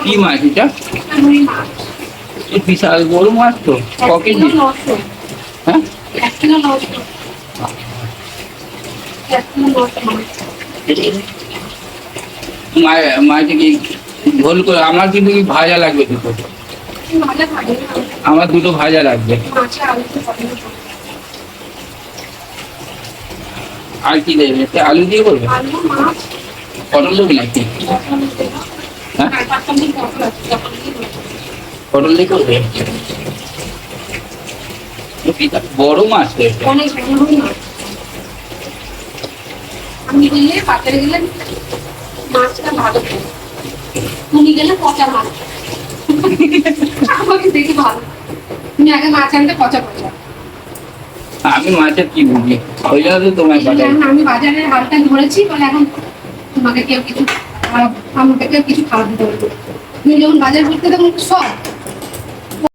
কি মাছ এটা? বিশাল বড় মাছ তো, ক কেজি? হ্যাঁ, মাছ কি ঝোল করে? আমার কিন্তু কি ভাজা লাগবে দুটো, আমার দুটো ভাজা লাগবে। আর কি দেবে? আলু দিয়ে করবে? পটল দেবে নাকি? হ্যাঁ, পটল দিয়ে করবে? বড় মাছ তো এটা। আমি গেলে বাজারে গেলে মাছটা ভালো, তুমি গেলে পচা মাছ আমাকে দেখি ভালো, তুমি আগে মাছ আনতে পচা পচা। আমি মাছের কি বুঝি, ওই জন্য তো তোমায় পাঠাই। আমি বাজারের হালটা ধরেছি বলে এখন তোমাকে কেউ কিছু, আমাকে কেউ কিছু খাওয়া দিতে পারবে। তুমি যখন বাজার করতে তখন সব